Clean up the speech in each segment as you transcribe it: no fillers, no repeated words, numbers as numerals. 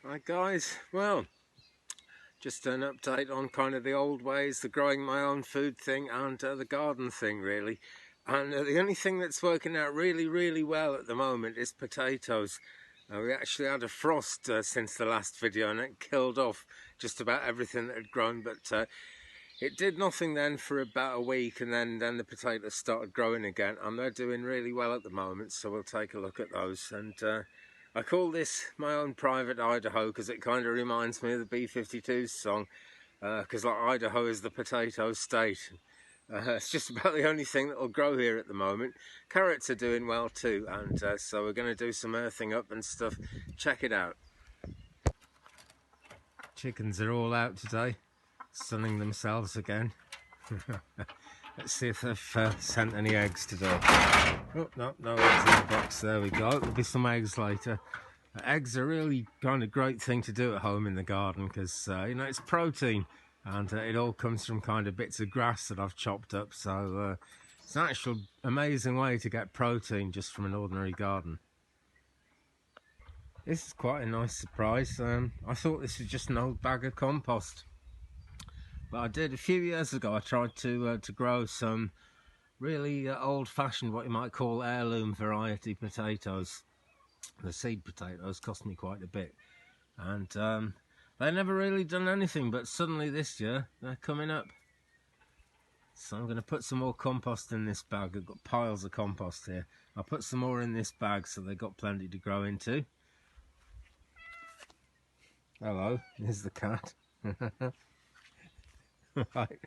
Hi guys, well, just an update on kind of the old ways, the growing my own food thing and the garden thing really. And the only thing that's working out really well at the moment is potatoes. We actually had a frost since the last video and it killed off just about everything that had grown, but it did nothing then for about a week, and then the potatoes started growing again and they're doing really well at the moment, so we'll take a look at those. And I call this my own private Idaho because it kind of reminds me of the B-52s song, because like Idaho is the potato state. It's just about the only thing that will grow here at the moment. Carrots are doing well too, and so we're going to do some earthing up and stuff. Check it out. Chickens are all out today, sunning themselves again. Let's see if they've sent any eggs today. Oh, no eggs in the box. There we go. There'll be some eggs later. Eggs are really kind of great thing to do at home in the garden because, you know, it's protein and it all comes from kind of bits of grass that I've chopped up. So it's an actual amazing way to get protein just from an ordinary garden. This is quite a nice surprise. I thought this was just an old bag of compost. But I did a few years ago. I tried to grow some really old-fashioned, what you might call heirloom variety potatoes. The seed potatoes cost me quite a bit, and they never really done anything. But suddenly this year they're coming up. So I'm going to put some more compost in this bag. I've got piles of compost here. I'll put some more in this bag so they've got plenty to grow into. Hello, here's the cat. Right.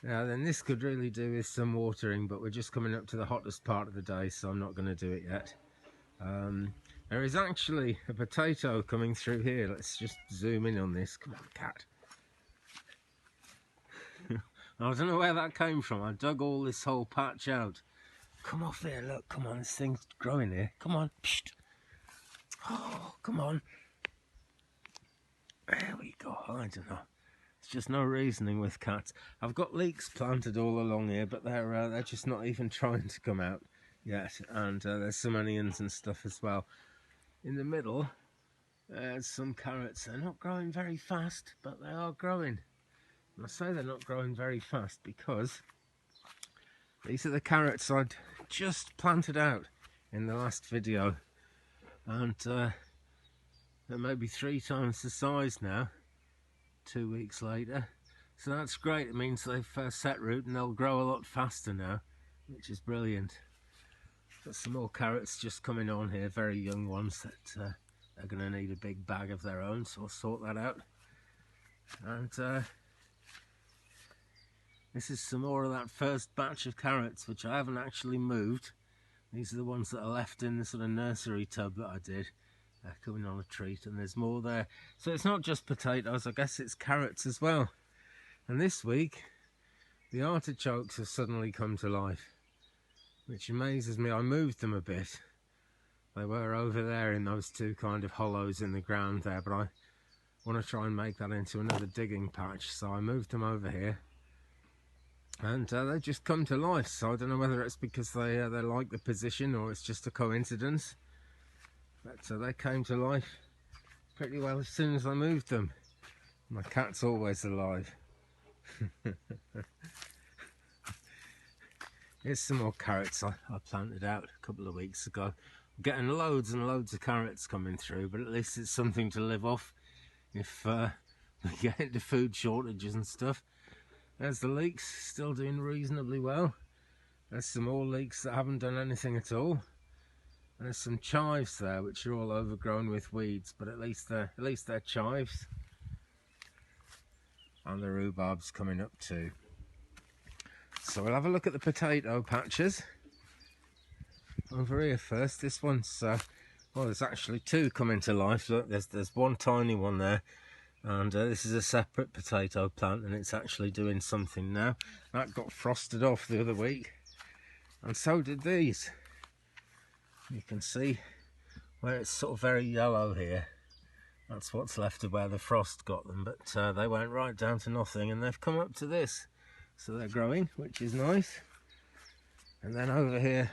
Now then, this could really do with some watering, but we're just coming up to the hottest part of the day, so I'm not going to do it yet. There is actually a potato coming through here. Let's just zoom in on this. Come on, cat. I don't know where that came from. I dug all this whole patch out. Come off here, look, come on, this thing's growing here. Come on, psht. Oh, come on. There we go. I don't know. It's just no reasoning with cats. I've got leeks planted all along here, but they're just not even trying to come out yet. And there's some onions and stuff as well. In the middle, there's some carrots. They're not growing very fast, but they are growing. And I say they're not growing very fast because these are the carrots I'd just planted out in the last video. And they're maybe 3 times the size now. 2 weeks later, so that's great. It means they've set root and they'll grow a lot faster now, which is brilliant. Got some more carrots just coming on here, very young ones that are going to need a big bag of their own, so I'll sort that out. And this is some more of that first batch of carrots, which I haven't actually moved. These are the ones that are left in the sort of nursery tub that I did. Coming on a treat, and there's more there. So it's not just potatoes, I guess it's carrots as well. And this week the artichokes have suddenly come to life, which amazes me. I moved them a bit. They were over there in those 2 kind of hollows in the ground there, but I want to try and make that into another digging patch, so I moved them over here, and they just come to life. So I don't know whether it's because they like the position or it's just a coincidence. But they came to life pretty well as soon as I moved them. My cat's always alive. Here's some more carrots I planted out a couple of weeks ago. I'm getting loads and loads of carrots coming through, but at least it's something to live off if we get into food shortages and stuff. There's the leeks, still doing reasonably well. There's some more leeks that haven't done anything at all. There's some chives there which are all overgrown with weeds, but at least they're chives. And the rhubarb's coming up too. So we'll have a look at the potato patches. Over here first, this one's well, there's actually 2 coming to life. Look, there's one tiny one there, and this is a separate potato plant, and it's actually doing something now. That got frosted off the other week, and so did these. You can see where it's sort of very yellow here. That's what's left of where the frost got them, but they went right down to nothing and they've come up to this. So they're growing, which is nice. And then over here,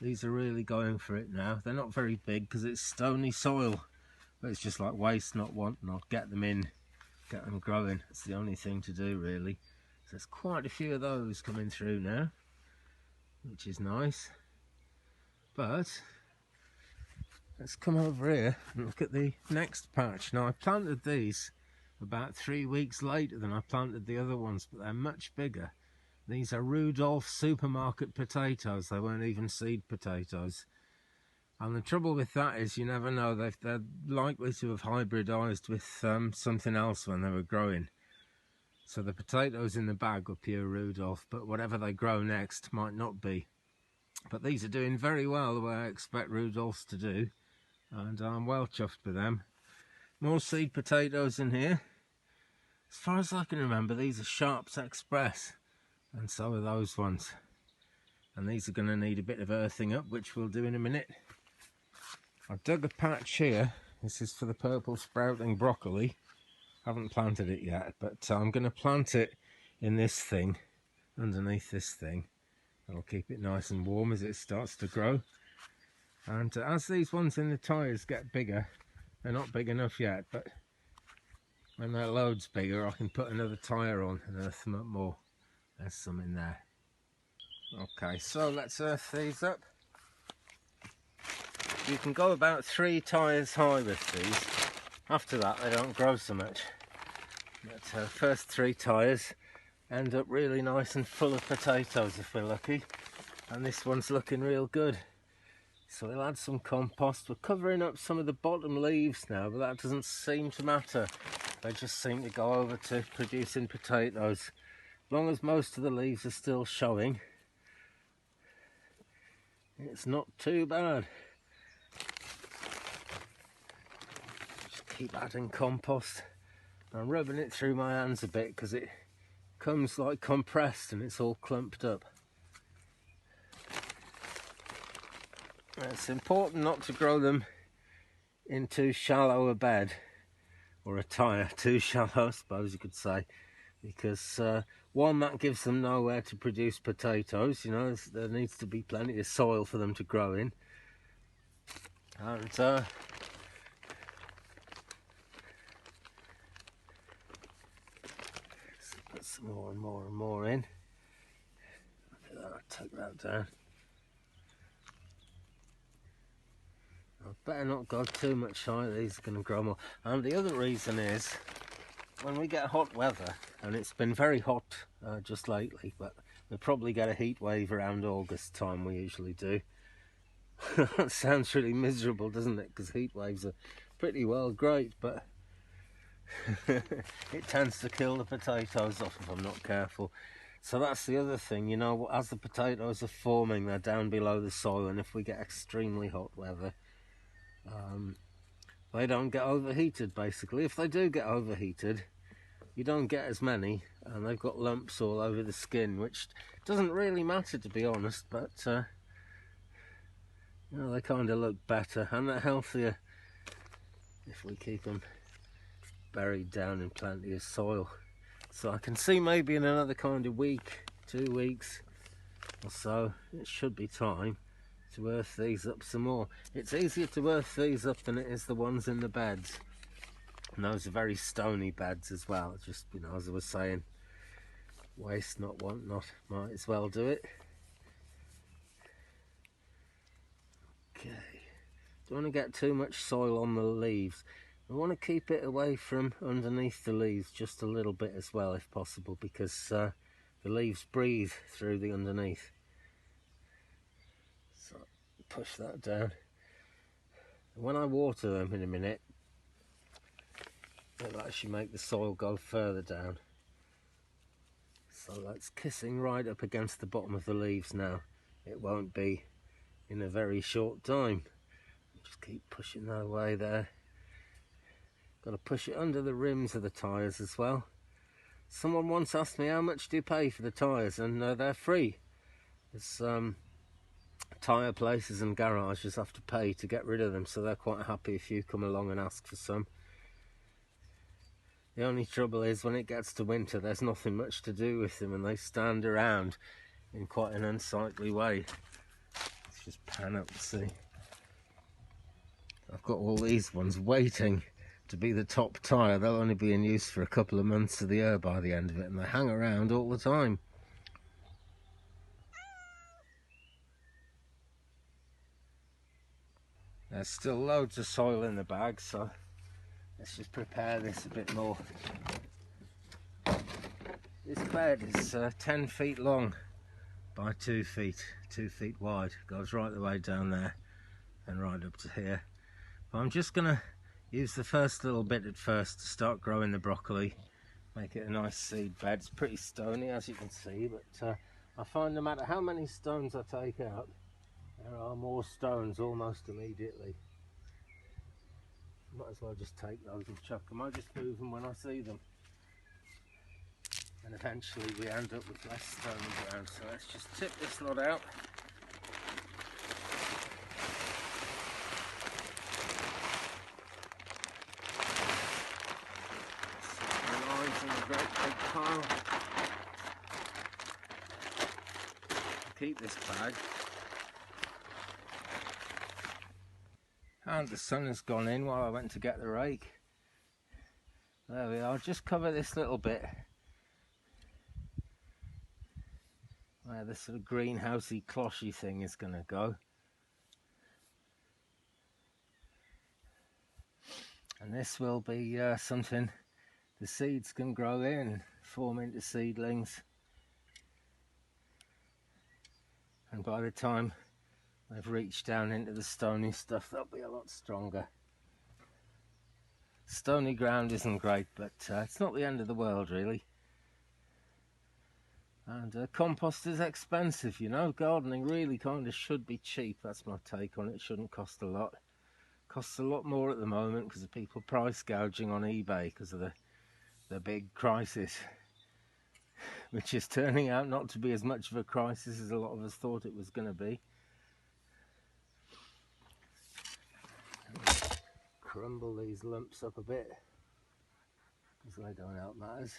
these are really going for it now. They're not very big because it's stony soil, But it's just like waste not want, not get them in, get them growing. It's the only thing to do really. So there's quite a few of those coming through now, which is nice. But let's come over here and look at the next patch. Now I planted these about 3 weeks later than I planted the other ones, but they're much bigger. These are Rudolph supermarket potatoes. They weren't even seed potatoes. And the trouble with that is you never know. They're likely to have hybridized with something else when they were growing. So the potatoes in the bag were pure Rudolph, but whatever they grow next might not be. But these are doing very well the way I expect Rudolphs to do. And I'm well chuffed with them. More seed potatoes in here. As far as I can remember, these are Sharps Express. And so are those ones. And these are going to need a bit of earthing up, which we'll do in a minute. I've dug a patch here. This is for the purple sprouting broccoli. Haven't planted it yet, but I'm going to plant it in this thing, underneath this thing. That'll keep it nice and warm as it starts to grow. And as these ones in the tyres get bigger, they're not big enough yet, but when they're loads bigger, I can put another tyre on and earth them up more. There's some in there. Okay, so let's earth these up. You can go about 3 tyres high with these. After that they don't grow so much. But first 3 tyres end up really nice and full of potatoes if we're lucky. And this one's looking real good. So we'll add some compost. We're covering up some of the bottom leaves now, but that doesn't seem to matter. They just seem to go over to producing potatoes. As long as most of the leaves are still showing, it's not too bad. Keep adding compost. I'm rubbing it through my hands a bit because it comes like compressed and it's all clumped up. It's important not to grow them in too shallow a bed, or a tyre, too shallow I suppose you could say, because one, that gives them nowhere to produce potatoes. You know, there needs to be plenty of soil for them to grow in, and put some more and more and more in. I'll take that down. I better not go too much high, these are going to grow more. And the other reason is, when we get hot weather, and it's been very hot just lately, but we'll probably get a heat wave around August time, we usually do. That sounds really miserable, doesn't it? Because heat waves are pretty well great, but it tends to kill the potatoes off if I'm not careful. So that's the other thing, you know, as the potatoes are forming, they're down below the soil, and if we get extremely hot weather, they don't get overheated basically. If they do get overheated, you don't get as many, and they've got lumps all over the skin, which doesn't really matter to be honest, but you know, they kind of look better and they're healthier if we keep them buried down in plenty of soil. So I can see maybe in another kind of week, 2 weeks or so, it should be time to earth these up some more. It's easier to earth these up than it is the ones in the beds. And those are very stony beds as well. Just, you know, as I was saying, waste not, want not, might as well do it. Okay, don't want to get too much soil on the leaves. I want to keep it away from underneath the leaves just a little bit as well if possible, because the leaves breathe through the underneath. So push that down. When I water them in a minute, it'll actually make the soil go further down. So that's kissing right up against the bottom of the leaves now. It won't be in a very short time. Just keep pushing that away there. Got to push it under the rims of the tyres as well. Someone once asked me how much do you pay for the tyres, and they're free. There's tyre places and garages have to pay to get rid of them, so they're quite happy if you come along and ask for some. The only trouble is when it gets to winter, there's nothing much to do with them and they stand around in quite an unsightly way. Let's just pan up and see. I've got all these ones waiting to be the top tire. They'll only be in use for a couple of months of the year by the end of it, and they hang around all the time. There's still loads of soil in the bag, so let's just prepare this a bit more. This bed is 10 feet long by 2 feet wide. Goes right the way down there and right up to here. But I'm just going to use the first little bit at first to start growing the broccoli. Make it a nice seed bed. It's pretty stony, as you can see, but I find no matter how many stones I take out, there are more stones almost immediately. Might as well just take those and chuck them. I just move them when I see them. And eventually we end up with less stones around. So let's just tip this lot out. Set my lines in a great big pile. Keep this bag. And the sun has gone in while I went to get the rake. There we are. Just cover this little bit where the sort of greenhousey closhy thing is going to go. And this will be something the seeds can grow in and form into seedlings. And by the time they've reached down into the stony stuff, they'll be a lot stronger. Stony ground isn't great, but it's not the end of the world, really. And compost is expensive, you know. Gardening really kind of should be cheap. That's my take on it. It shouldn't cost a lot. It costs a lot more at the moment because of people price gouging on eBay because of the big crisis, which is turning out not to be as much of a crisis as a lot of us thought it was going to be. Crumble these lumps up a bit because they don't help matters.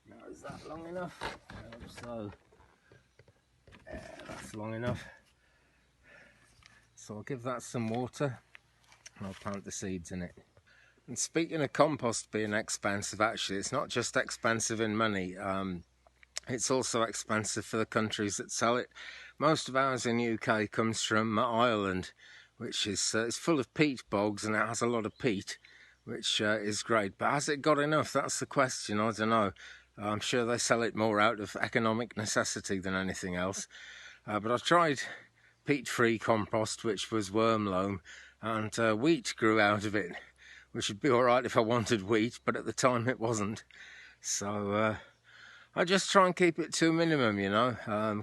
Now, is that long enough? I hope so. Yeah, that's long enough. So I'll give that some water and I'll plant the seeds in it. And speaking of compost being expensive, actually, it's not just expensive in money. It's also expensive for the countries that sell it. Most of ours in the UK comes from Ireland, which is it's full of peat bogs and it has a lot of peat, which is great. But has it got enough? That's the question. I don't know. I'm sure they sell it more out of economic necessity than anything else. But I've tried peat-free compost, which was worm loam, and wheat grew out of it, which would be all right if I wanted wheat, but at the time it wasn't. So I just try and keep it to a minimum, you know.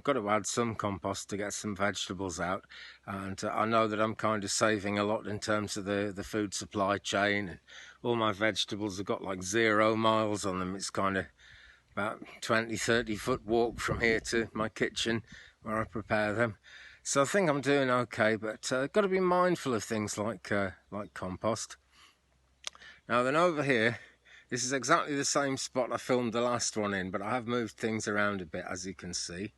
Got to add some compost to get some vegetables out, and I know that I'm kind of saving a lot in terms of the food supply chain. And all my vegetables have got like 0 miles on them. It's kind of about 20-30 foot walk from here to my kitchen where I prepare them. So I think I'm doing okay, but got to be mindful of things like compost. Now then, over here, this is exactly the same spot I filmed the last one in, but I have moved things around a bit, as you can see.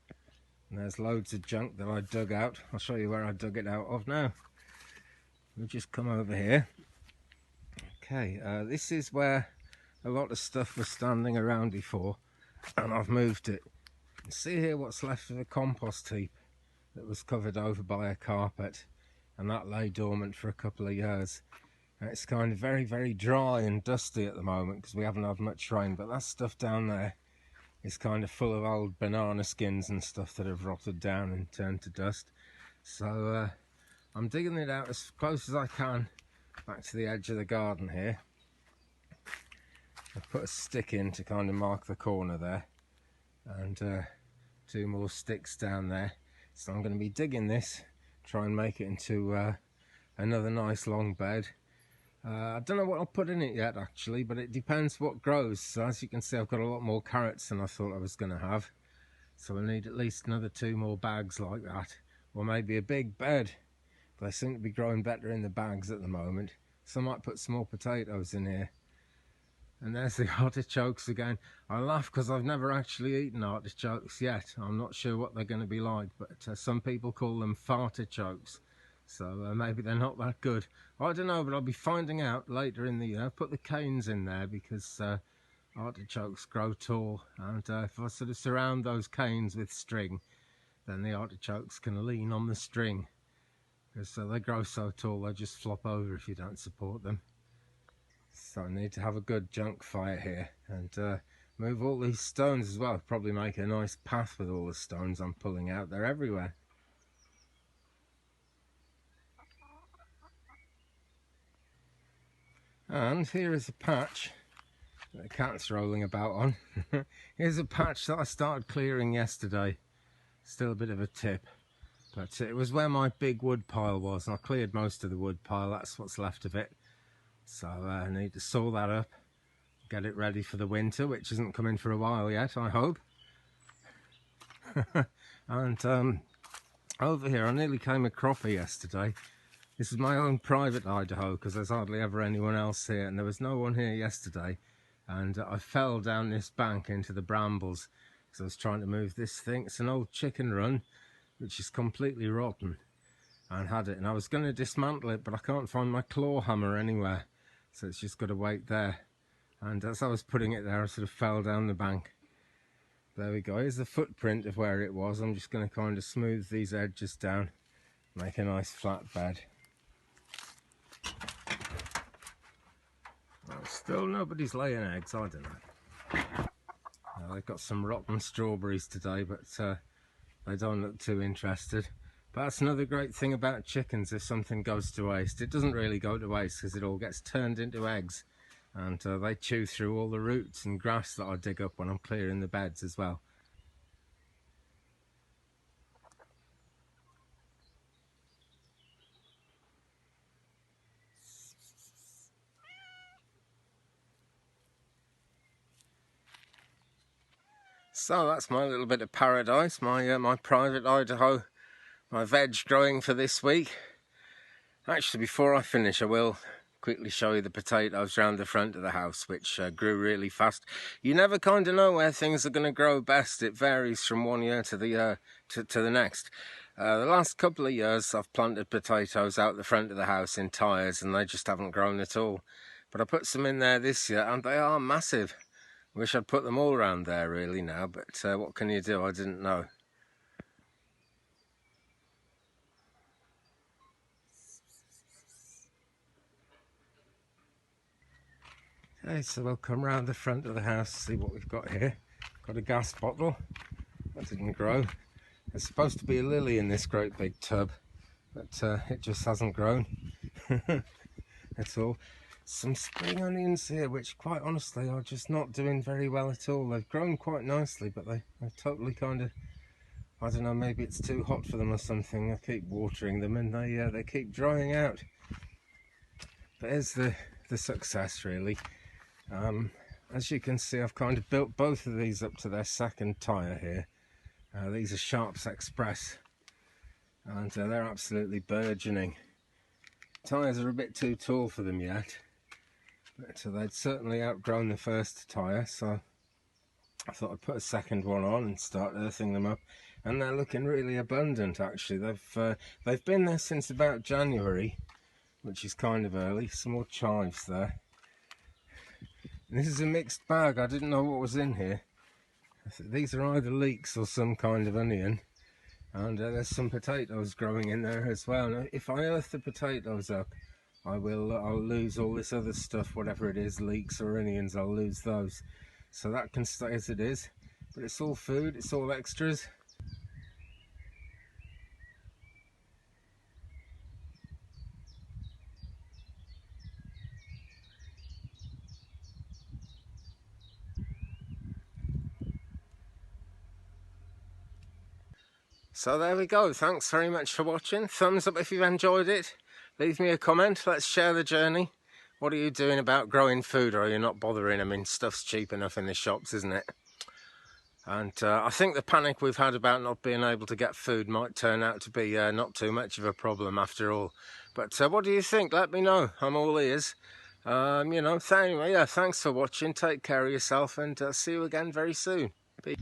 And there's loads of junk that I dug out. I'll show you where I dug it out of now. We'll just come over here. Okay, this is where a lot of stuff was standing around before, and I've moved it. See here what's left of a compost heap that was covered over by a carpet, and that lay dormant for a couple of years. And it's kind of very, very dry and dusty at the moment because we haven't had much rain, but that stuff down there is kind of full of old banana skins and stuff that have rotted down and turned to dust. So I'm digging it out as close as I can back to the edge of the garden here. I've put a stick in to kind of mark the corner there, and 2 more sticks down there. So I'm going to be digging this, try and make it into another nice long bed. I don't know what I'll put in it yet actually, but it depends what grows. So as you can see, I've got a lot more carrots than I thought I was going to have. So I need at least another 2 more bags like that, or maybe a big bed. But they seem to be growing better in the bags at the moment. So I might put some more potatoes in here. And there's the artichokes again. I laugh because I've never actually eaten artichokes yet. I'm not sure what they're going to be like, but some people call them fartichokes. So maybe they're not that good. I don't know, but I'll be finding out later in the year. Put the canes in there because artichokes grow tall, and if I sort of surround those canes with string, then the artichokes can lean on the string, because they grow so tall they just flop over if you don't support them. So I need to have a good junk fire here and move all these stones as well. Probably make a nice path with all the stones I'm pulling out. They're everywhere. And here is a patch that the cat's rolling about on. Here's a patch that I started clearing yesterday. Still a bit of a tip, but it was where my big wood pile was, and I cleared most of the wood pile. That's what's left of it. So I need to saw that up, get it ready for the winter, which isn't coming for a while yet, I hope. And over here I nearly came a cropper yesterday. This is my own private Idaho because there's hardly ever anyone else here, and there was no one here yesterday, and I fell down this bank into the brambles because I was trying to move this thing. It's an old chicken run which is completely rotten, and had it, and I was going to dismantle it, but I can't find my claw hammer anywhere, so it's just got to wait there. And as I was putting it there, I sort of fell down the bank. There we go. Here's the footprint of where it was. I'm just going to kind of smooth these edges down, make a nice flat bed. Well, still nobody's laying eggs, I don't know. They've got some rotten strawberries today, but they don't look too interested. But that's another great thing about chickens. If something goes to waste, it doesn't really go to waste because it all gets turned into eggs, and they chew through all the roots and grass that I dig up when I'm clearing the beds as well. So that's my little bit of paradise, my private Idaho, my veg growing for this week. Actually, before I finish, I will quickly show you the potatoes around the front of the house, which grew really fast. You never kind of know where things are going to grow best. It varies from one year to the next. The last couple of years I've planted potatoes out the front of the house in tyres, and they just haven't grown at all. But I put some in there this year and they are massive. Wish I'd put them all around there really now, but what can you do? I didn't know. Okay, so we'll come round the front of the house, see what we've got here. Got a gas bottle. That didn't grow. There's supposed to be a lily in this great big tub, but it just hasn't grown. That's all. Some spring onions here, which quite honestly are just not doing very well at all. They've grown quite nicely, but they're totally kind of, I don't know, maybe it's too hot for them or something. I keep watering them and they keep drying out. But here's the success really. As you can see, I've kind of built both of these up to their second tyre here. These are Sharps Express, and they're absolutely burgeoning. Tyres are a bit too tall for them yet, but they'd certainly outgrown the first tyre, so I thought I'd put a second one on and start earthing them up. And they're looking really abundant actually. They've been there since about January, which is kind of early. Some more chives there. And this is a mixed bag. I didn't know what was in here. These are either leeks or some kind of onion, and there's some potatoes growing in there as well. Now, if I earth the potatoes up, I'll lose all this other stuff, whatever it is, leeks or onions, I'll lose those. So that can stay as it is, but it's all food, it's all extras. So there we go. Thanks very much for watching. Thumbs up if you've enjoyed it. Leave me a comment. Let's share the journey. What are you doing about growing food, or are you not bothering? I mean, stuff's cheap enough in the shops, isn't it? And I think the panic we've had about not being able to get food might turn out to be not too much of a problem after all. But what do you think? Let me know. I'm all ears. You know, anyway, yeah, thanks for watching. Take care of yourself, and see you again very soon. Peace.